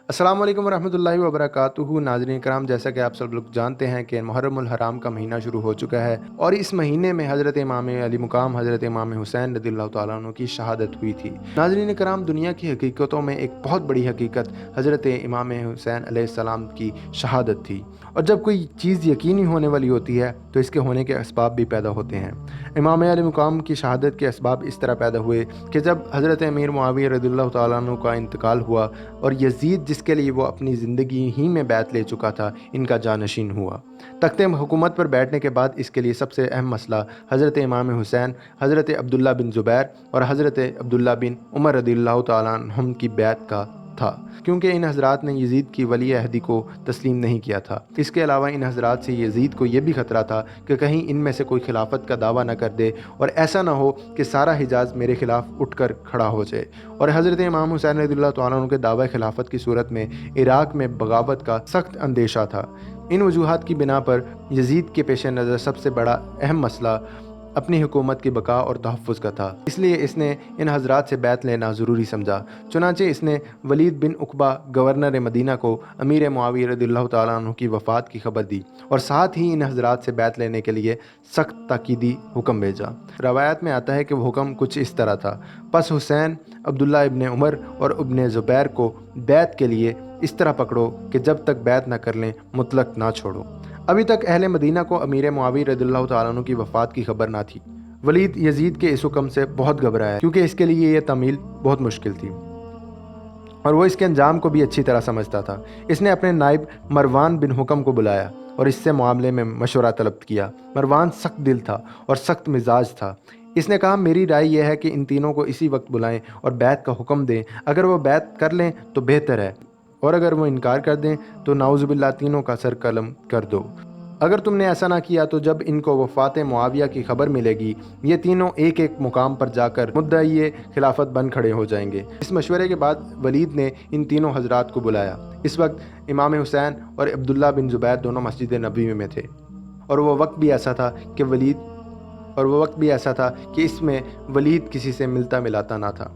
अस्सलाम वालेकुम वरहमतुल्लाहि वबरकातुहू। नाज़रीन कराम, जैसा कि आप सब लोग जानते हैं कि मुहर्रमुल हराम का महीना शुरू हो चुका है और इस महीने में हज़रत इमाम अली मुकाम हज़रत इमाम हुसैन रज़ियल्लाहु तआला अन्हु की शहादत हुई थी। नाज़रीन कराम, दुनिया की हकीकतों में एक बहुत बड़ी हकीकत हज़रत इमाम हुसैन अलैहिस्सलाम की शहादत थी, और जब कोई चीज़ यकीनी होने वाली होती है तो इसके होने के असबाब भी पैदा होते हैं। इमाम अली मुकाम की शहादत के असबाब इस तरह पैदा हुए कि जब हज़रत अमीर मुआविया रज़ियल्लाहु तआला अन्हु का इंतकाल हुआ और यज़ीद, जिसके लिए वो अपनी ज़िंदगी ही में बैत ले चुका था, इनका जानशीन हुआ। तख्ते हुकूमत पर बैठने के बाद इसके लिए सबसे अहम मसला हज़रत इमाम हुसैन, हज़रत अब्दुल्ला बिन ज़ुबैर और हज़रत अब्दुल्ला बिन उमर रज़ियल्लाहु तआला अन्हुम की बैत का था, क्योंकि इन हज़रात ने यज़ीद की वली अहदी को तस्लीम नहीं किया था। इसके अलावा इन हज़रात से यज़ीद को यह भी ख़तरा था कि कहीं इनमें से कोई खिलाफत का दावा न कर दे और ऐसा ना हो कि सारा हिजाज़ मेरे ख़िलाफ़ उठकर खड़ा हो जाए। और हज़रत इमाम हुसैन रज़ियल्लाहु तआला अन्हु के दावा खिलाफत की सूरत में इराक़ में बगावत का सख्त अंदेशा था। इन वजूहात की बिना पर यज़ीद के पेश नज़र सबसे बड़ा अहम मसला अपनी हुकूमत की बका और तहफ़्फ़ुज़ का था, इसलिए इसने इन हज़रात से बैत लेना ज़रूरी समझा। चुनांचे इसने वलीद बिन उक़बा गवर्नर मदीना को अमीर मुआविया रज़ियल्लाहु तआला अन्हु की वफ़ात की खबर दी और साथ ही इन हज़रात से बैत लेने के लिए सख्त ताकीदी हुक्म भेजा। रवायत में आता है कि वो हुक्म कुछ इस तरह था: बस हुसैन, अब्दुल्ला इब्न उमर और इब्न ज़ुबैर को बैत के लिए इस तरह पकड़ो कि जब तक बैत न कर लें मुतलक ना छोड़ो। अभी तक अहले मदीना को अमीर मुआविया रज़ियल्लाहु तआला अन्हु की वफ़ात की खबर ना थी। वलीद यज़ीद के इस हुक्म से बहुत घबराया, क्योंकि इसके लिए यह तमील बहुत मुश्किल थी और वो इसके अंजाम को भी अच्छी तरह समझता था। इसने अपने नायब मरवान बिन हुक्म को बुलाया और इससे मामले में मशवरा तलब किया। मरवान सख्त दिल था और सख्त मिजाज था। इसने कहा, मेरी राय यह है कि इन तीनों को इसी वक्त बुलाएं और बैत का हुक्म दें। अगर वो बैत कर लें तो बेहतर है, और अगर वो इनकार कर दें तो नाउज़ुबिल्लाह तीनों का सर कलम कर दो। अगर तुमने ऐसा ना किया तो जब इनको वफ़ात मुआविया की खबर मिलेगी, ये तीनों एक एक मुकाम पर जाकर मुद्दई खिलाफत बन खड़े हो जाएंगे। इस मशवरे के बाद वलीद ने इन तीनों हज़रात को बुलाया। इस वक्त इमाम हुसैन और अब्दुल्ला बिन ज़ुबैर दोनों मस्जिद नबवी में थे, और वो वक्त भी ऐसा था कि इसमें वलीद किसी से मिलता मिलाता ना था।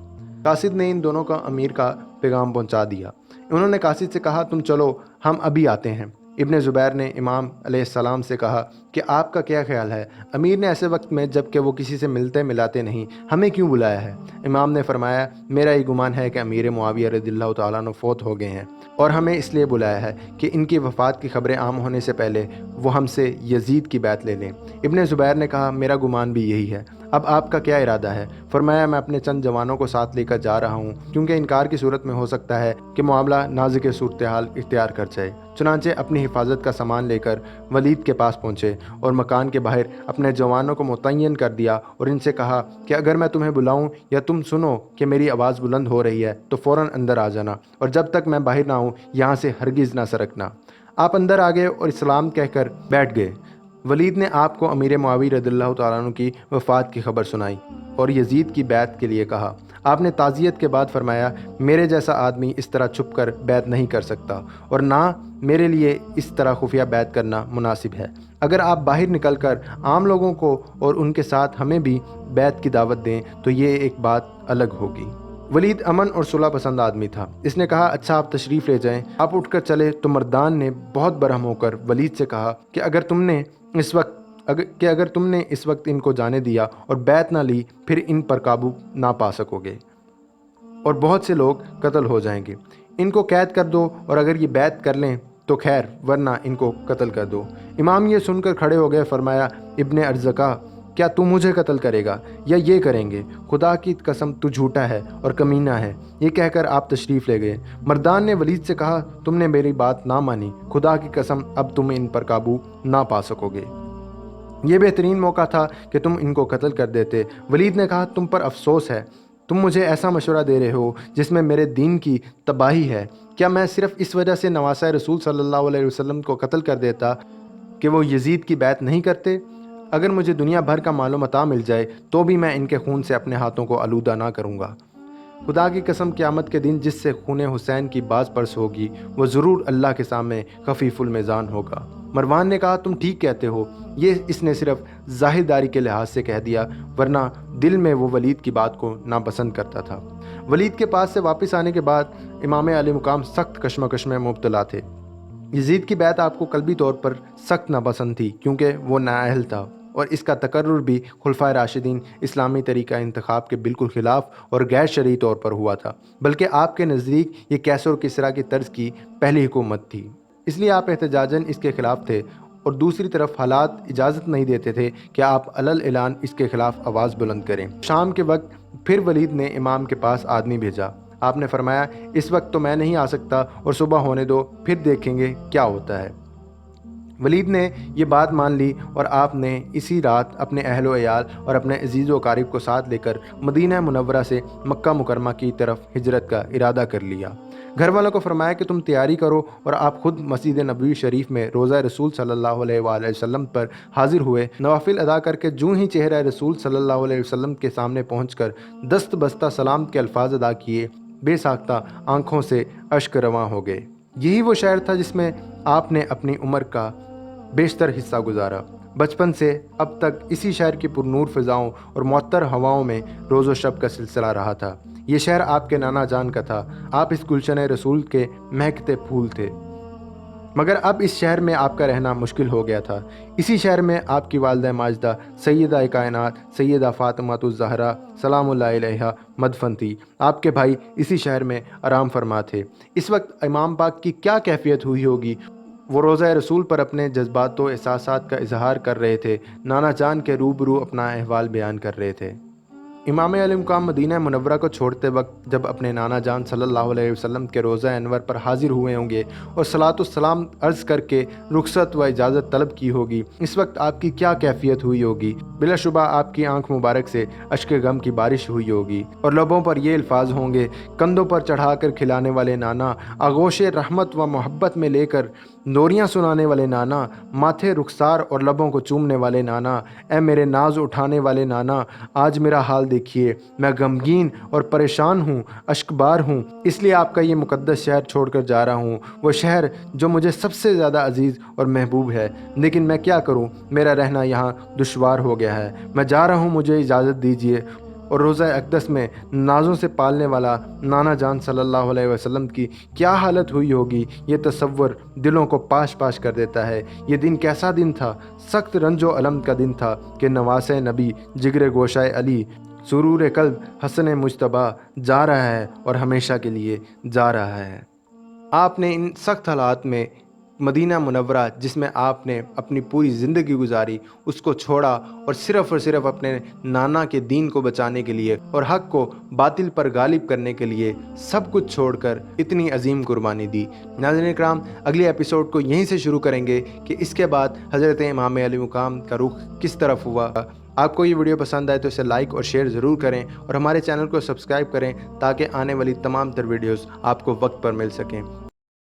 कासिद ने इन दोनों का अमीर का पैगाम पहुंचा दिया। उन्होंने कासिद से कहा, तुम चलो, हम अभी आते हैं। इब्न ज़ुबैर ने इमाम अलैहिस्सलाम से कहा कि आपका क्या ख्याल है? अमीर ने ऐसे वक्त में, जबकि वो किसी से मिलते मिलाते नहीं, हमें क्यों बुलाया है? इमाम ने फरमाया, मेरा ये गुमान है कि अमीर मुआविया रज़ियल्लाहु तआला अन्हु फौत हो गए हैं और हमें इसलिए बुलाया है कि इनकी वफ़ात की खबरें आम होने से पहले वो हमसे यज़ीद की बैत ले लें। इब्न ज़ुबैर ने कहा, मेरा गुमान भी यही है। अब आपका क्या इरादा है? फरमाया, मैं अपने चंद जवानों को साथ लेकर जा रहा हूँ, क्योंकि इनकार की सूरत में हो सकता है कि मामला नाज़ुक सूरत हाल इख्तियार कर जाए। चुनांचे अपनी हिफाजत का सामान लेकर वलीद के पास पहुँचे और मकान के बाहर अपने जवानों को मुतय्यन कर दिया और इनसे कहा कि अगर मैं तुम्हें बुलाऊं या तुम सुनो कि मेरी आवाज़ बुलंद हो रही है तो फ़ौरन अंदर आ जाना, और जब तक मैं बाहर ना आऊँ यहाँ से हरगिज़ ना सरकना। आप अंदर आ गए और इस्लाम कहकर बैठ गए। वलीद ने आपको अमीर मुआविया रज़ियल्लाहु तआला अन्हु की वफ़ात की खबर सुनाई और यज़ीद की बैत के लिए कहा। आपने ताज़ियत के बाद फरमाया, मेरे जैसा आदमी इस तरह छुप कर बैत नहीं कर सकता, और ना मेरे लिए इस तरह खुफिया बैत करना मुनासिब है। अगर आप बाहर निकल कर आम लोगों को और उनके साथ हमें भी बैत की दावत दें तो ये एक बात अलग होगी। वलीद अमन और सुलह पसंद आदमी था। इसने कहा, अच्छा आप तशरीफ़ ले जाएं। आप उठकर चले तो मर्दान ने बहुत बरहम होकर वलीद से कहा कि अगर तुमने इस वक्त इनको जाने दिया और बैत ना ली, फिर इन पर काबू ना पा सकोगे और बहुत से लोग कत्ल हो जाएंगे। इनको कैद कर दो, और अगर ये बैत कर लें तो खैर, वरना इनको कत्ल कर दो। इमाम ये सुनकर खड़े हो गए। फरमाया, इब्ने अर्ज़का, क्या तू मुझे कत्ल करेगा या ये करेंगे? खुदा की कसम तू झूठा है और कमीना है। ये कहकर आप तशरीफ़ ले गए। मर्दान ने वलीद से कहा, तुमने मेरी बात ना मानी, खुदा की कसम अब तुम इन पर काबू ना पा सकोगे। ये बेहतरीन मौका था कि तुम इनको कत्ल कर देते। वलीद ने कहा, तुम पर अफसोस है, तुम मुझे ऐसा मशवरा दे रहे हो जिसमें मेरे दीन की तबाही है। क्या मैं सिर्फ़ इस वजह से नवासा रसूल सल्लल्लाहु अलैहि वसल्लम को कत्ल कर देता कि वो यज़ीद की बैत नहीं करते? अगर मुझे दुनिया भर का मालो मता मिल जाए तो भी मैं इनके खून से अपने हाथों को आलूदा ना करूँगा। खुदा की कसम, क़यामत के दिन जिससे खून हुसैन की बाज परस होगी वो ज़रूर अल्लाह के सामने खफीफुल मीज़ान होगा। मरवान ने कहा, तुम ठीक कहते हो। ये इसने सिर्फ ज़ाहिरदारी के लिहाज से कह दिया, वरना दिल में वो वलीद की बात को नापसंद करता था। वलीद के पास से वापस आने के बाद امام علی مقام سخت کشمکش میں مبتلا تھے۔ یزید کی بیعت آپ کو قلبی طور پر سخت ناپسند تھی کیونکہ وہ نااہل تھا، اور اس کا تقرر بھی خلفائے راشدین اسلامی طریقہ انتخاب کے بالکل خلاف اور غیر شرعی طور پر ہوا تھا، بلکہ آپ کے نزدیک یہ کیسر و کسریٰ کی طرز کی پہلی حکومت تھی، اس لیے آپ احتجاجاً اس کے خلاف تھے، اور دوسری طرف حالات اجازت نہیں دیتے تھے کہ آپ علل اعلان اس کے خلاف آواز بلند کریں۔ شام کے وقت پھر ولید نے امام کے پاس آدمی بھیجا۔ آپ نے فرمایا اس وقت تو میں نہیں آ سکتا، اور صبح ہونے دو، پھر دیکھیں گے کیا ہوتا ہے۔ ولید نے یہ بات مان لی، اور آپ نے اسی رات اپنے اہل و عیال اور اپنے عزیز و اقارب کو ساتھ لے کر مدینہ منورہ سے مکہ مکرمہ کی طرف ہجرت کا ارادہ کر لیا۔ گھر والوں کو فرمایا کہ تم تیاری کرو، اور آپ خود مسجد نبوی شریف میں روضہ رسول صلی اللہ علیہ وآلہ وسلم پر حاضر ہوئے۔ نوافل ادا کر کے جوں ہی چہرہ رسول صلی اللہ علیہ وسلم کے سامنے پہنچ کر دست بستہ سلام کے الفاظ ادا کیے، بے ساختہ آنکھوں سے اشک رواں ہو گئے۔ یہی وہ شہر تھا جس میں آپ نے اپنی عمر کا بیشتر حصہ گزارا۔ بچپن سے اب تک اسی شہر کی پرنور فضاؤں اور معطر ہواؤں میں روز و شب کا سلسلہ رہا تھا۔ یہ شہر آپ کے نانا جان کا تھا، آپ اس گلشن رسول کے مہکتے پھول تھے، مگر اب اس شہر میں آپ کا رہنا مشکل ہو گیا تھا۔ اسی شہر میں آپ کی والدہ ماجدہ سیدہ کائنات سیدہ فاطمہ الزہرا سلام اللہ علیہا مدفن تھی۔ آپ کے بھائی اسی شہر میں آرام فرما تھے۔ اس وقت امام پاک کی کیا کیفیت ہوئی ہوگی؟ وہ روضہ رسول پر اپنے جذبات و احساسات کا اظہار کر رہے تھے، نانا جان کے روبرو اپنا احوال بیان کر رہے تھے۔ امام علی مقام مدینہ منورہ کو چھوڑتے وقت جب اپنے نانا جان صلی اللہ علیہ وسلم کے روضہ انور پر حاضر ہوئے ہوں گے اور صلاۃ السلام عرض کر کے رخصت و اجازت طلب کی ہوگی، اس وقت آپ کی کیا کیفیت ہوئی ہوگی؟ بلا شبہ آپ کی آنکھ مبارک سے اشک غم کی بارش ہوئی ہوگی، اور لبوں پر یہ الفاظ ہوں گے، کندھوں پر چڑھا کر کھلانے والے نانا، آغوش رحمت و محبت میں لے کر نوریاں سنانے والے نانا، ماتھے رخسار اور لبوں کو چومنے والے نانا، اے میرے ناز اٹھانے والے نانا، آج میرا حال دیکھیے، میں غمگین اور پریشان ہوں، اشکبار ہوں، اس لیے آپ کا یہ مقدس شہر چھوڑ کر جا رہا ہوں، وہ شہر جو مجھے سب سے زیادہ عزیز اور محبوب ہے، لیکن میں کیا کروں، میرا رہنا یہاں دشوار ہو گیا ہے، میں جا رہا ہوں، مجھے اجازت دیجیے۔ اور روضہ اقدس میں نازوں سے پالنے والا نانا جان صلی اللہ علیہ وسلم کی کیا حالت ہوئی ہوگی، یہ تصور دلوں کو پاش پاش کر دیتا ہے۔ یہ دن کیسا دن تھا؟ سخت رنج و علم کا دن تھا کہ نواسہ نبی، جگر گوشہ علی، سرور قلب حسن مجتبیٰ جا رہا ہے، اور ہمیشہ کے لیے جا رہا ہے۔ آپ نے ان سخت حالات میں مدینہ منورہ، جس میں آپ نے اپنی پوری زندگی گزاری، اس کو چھوڑا اور صرف اپنے نانا کے دین کو بچانے کے لیے اور حق کو باطل پر غالب کرنے کے لیے سب کچھ چھوڑ کر اتنی عظیم قربانی دی۔ ناظرین اکرام، اگلے ایپیسوڈ کو یہیں سے شروع کریں گے کہ اس کے بعد حضرت امام علی مقام کا رخ کس طرف ہوا۔ آپ کو یہ ویڈیو پسند آئے تو اسے لائک اور شیئر ضرور کریں، اور ہمارے چینل کو سبسکرائب کریں تاکہ آنے والی تمام تر ویڈیوز آپ کو وقت پر مل سکیں۔